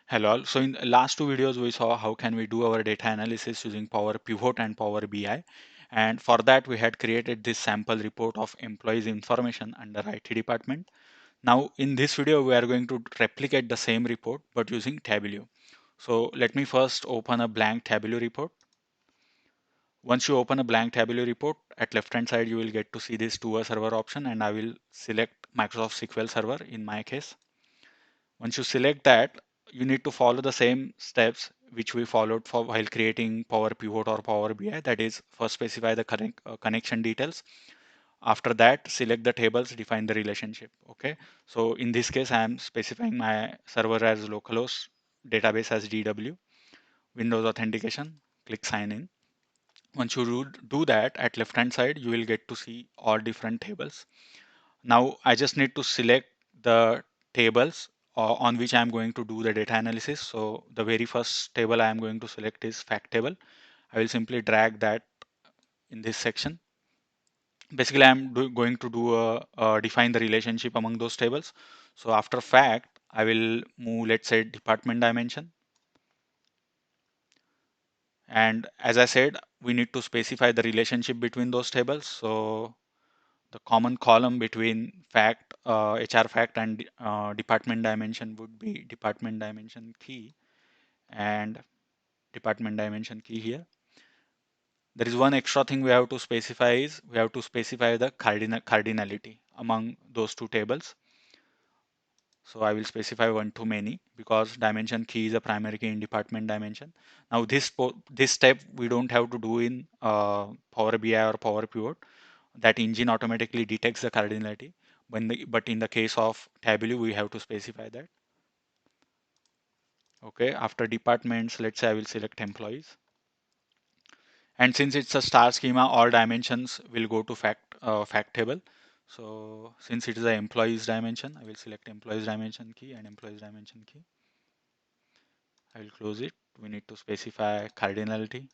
Hello all. So in the last two videos, we saw how can we do our data analysis using Power Pivot and Power BI. And for that, we had created this sample report of employees information under IT department. Now in this video, we are going to replicate the same report, but using Tableau. So let me first open a blank Tableau report. Once you open a blank Tableau report, at left hand side, you will get to see this tour server option, and I will select Microsoft SQL Server in my case. Once you select that, you need to follow the same steps which we followed for while creating Power Pivot or Power BI. That is, first specify the connection details. After that, select the tables, define the relationship. Okay. So in this case, I am specifying my server as localhost, database as DW, Windows authentication. Click sign in. Once you do that, at left hand side, you will get to see all different tables. Now I just need to select the tables on which I am going to do the data analysis. So the very first table I am going to select is fact table. I will simply drag that in this section. Basically, going to do define the relationship among those tables. So after fact, I will move, let's say, department dimension. And as I said, we need to specify the relationship between those tables. So the common column between fact, HR fact and department dimension would be department dimension key and department dimension key here. There is one extra thing we have to specify is we have to specify the cardinality among those two tables. So I will specify one to many because dimension key is a primary key in department dimension. Now this step we don't have to do in Power BI or Power Pivot. That engine automatically detects the cardinality. But in the case of Tableau, we have to specify that. Okay, after departments, let's say I will select employees. And since it's a star schema, all dimensions will go to fact table. So since it is an employees dimension, I will select employees dimension key and employees dimension key. I will close it. We need to specify cardinality,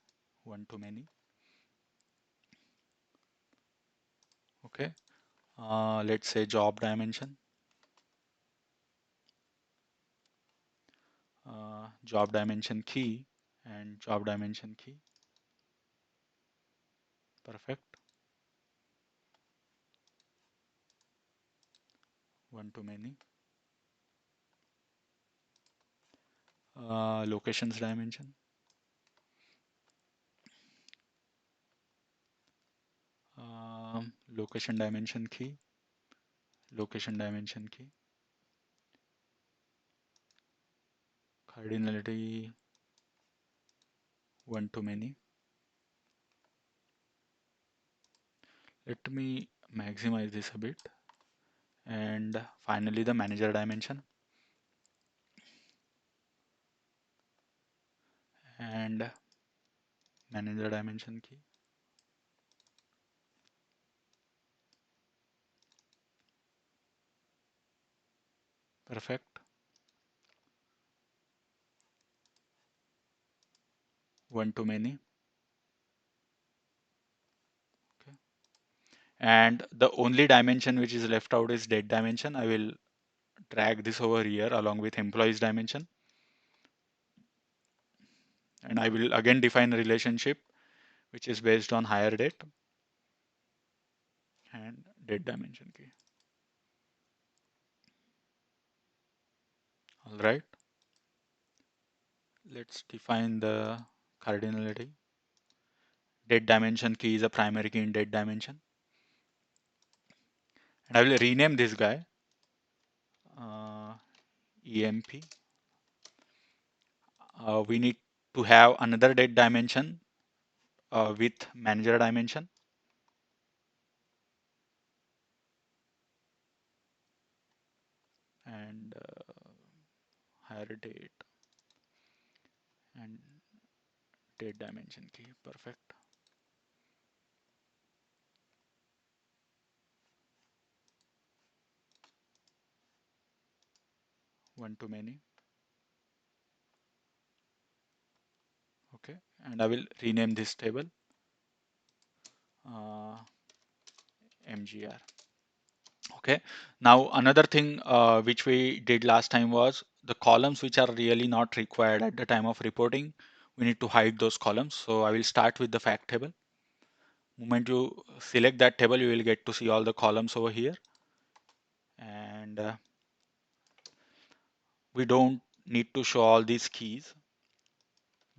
one to many. Okay. Let's say job dimension. Job dimension key and job dimension key. Perfect. One to many. Locations dimension. Location dimension key. Location dimension key. Cardinality, one to many. Let me maximize this a bit. And finally, the manager dimension and manager dimension key. Perfect. One to many. Okay. And the only dimension which is left out is date dimension. I will drag this over here along with employees dimension. And I will again define a relationship which is based on hire date and date dimension key. All right. Let's define the cardinality. Date dimension key is a primary key in date dimension. And I will rename this guy EMP. We need to have another date dimension with manager dimension. And hire date and date dimension key. Perfect. One to many. Okay. And I will rename this table uh, MGR. Okay. Now another thing which we did last time was the columns which are really not required at the time of reporting, we need to hide those columns. So I will start with the fact table. Moment you select that table, you will get to see all the columns over here. And we don't need to show all these keys.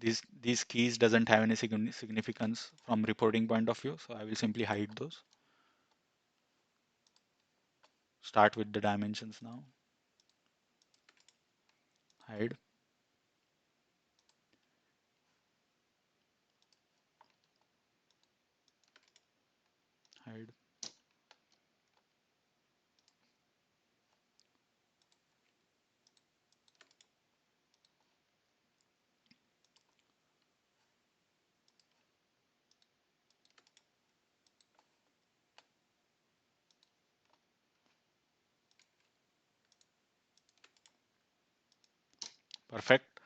These keys doesn't have any significance from reporting point of view. So I will simply hide those. Start with the dimensions now. Hide, hide. Perfect.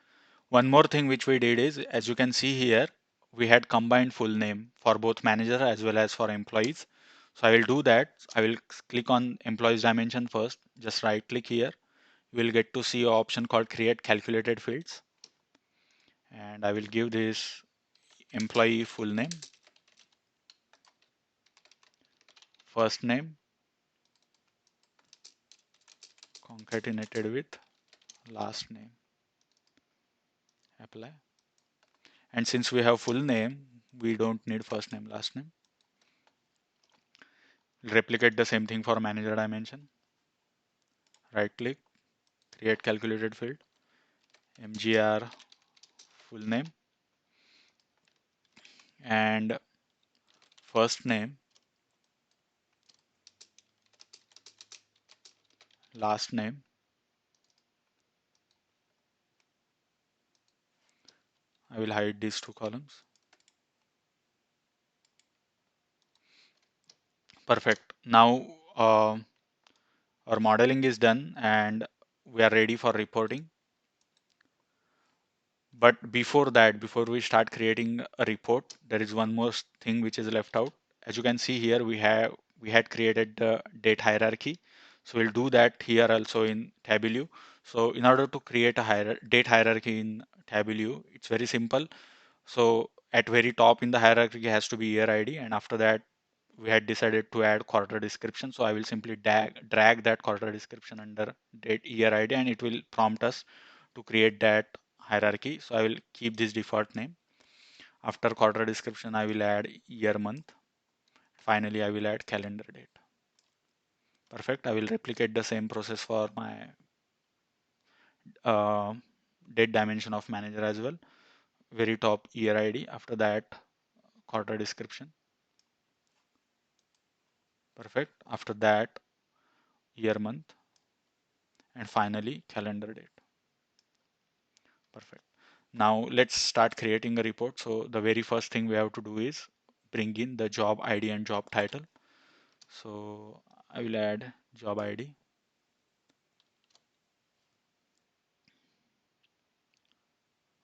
One more thing which we did is, as you can see here, we had combined full name for both manager as well as for employees. So I will do that. I will click on employees dimension first. Just right click here. You will get to see an option called create calculated fields. And I will give this employee full name, first name, concatenated with last name. Apply. And since we have full name, we don't need first name, last name. Replicate the same thing for manager dimension. Right click, create calculated field, mgr full name, and first name, last name. I will hide these two columns. Perfect. Now our modeling is done and we are ready for reporting. But before that, before we start creating a report, there is one more thing which is left out. As you can see here, we had created the date hierarchy. So we'll do that here also in Tableau. So in order to create a date hierarchy in Tableau, it's very simple. So at very top in the hierarchy has to be year ID, and after that we had decided to add quarter description. So I will simply drag that quarter description under date year ID, and it will prompt us to create that hierarchy. So I will keep this default name. After quarter description, I will add year month. Finally, I will add calendar date. Perfect. I will replicate the same process for my uh, date dimension of manager as well. Very top year ID. After that, quarter description. Perfect. After that, year month, and finally calendar date. Perfect. Now let's start creating a report. So the very first thing we have to do is bring in the job ID and job title. So I will add job ID.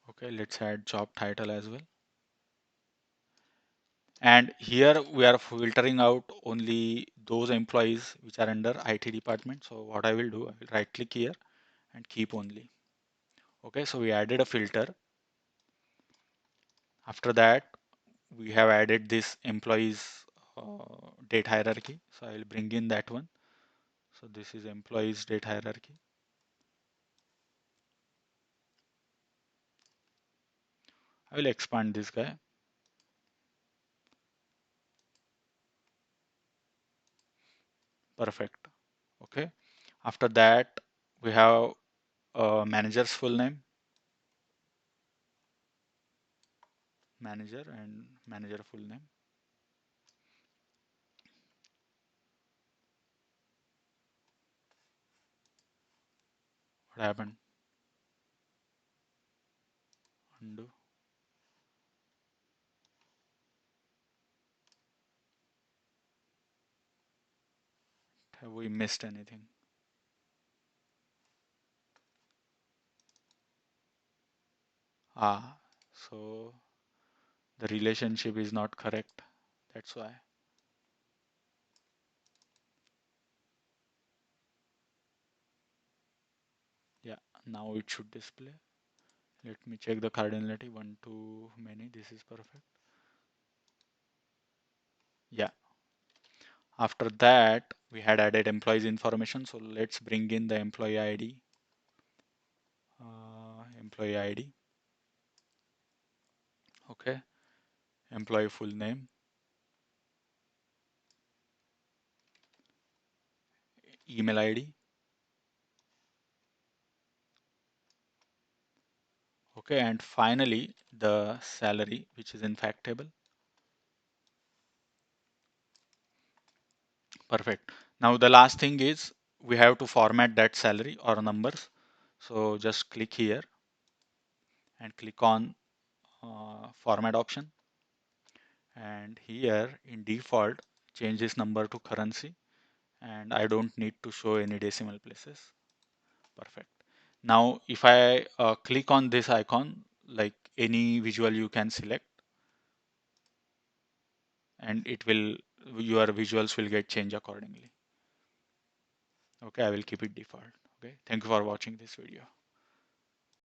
Okay, let's add job title as well. And here we are filtering out only those employees which are under IT department. So what I will do, I will right click here and keep only. Okay, so we added a filter. After that, we have added this employees date hierarchy. So I will bring in that one. So this is employees date hierarchy. I will expand this guy. Perfect. Okay. After that, we have manager's full name, manager, and manager full name. What happened? Undo. Have we missed anything? Ah, so the relationship is not correct. That's why. Yeah. Now it should display. Let me check the cardinality. One too many. This is perfect. Yeah. After that, we had added employees information. So let's bring in the employee ID. Employee ID. Okay. Employee full name. Email ID. Okay. And finally, the salary, which is in fact table. Perfect. Now the last thing is we have to format that salary or numbers. So just click here and click on format option. And here in default, change this number to currency. And I don't need to show any decimal places. Perfect. Now, if I click on this icon, like any visual you can select, and it will, your visuals will get changed accordingly. Okay, I will keep it default. Okay, thank you for watching this video.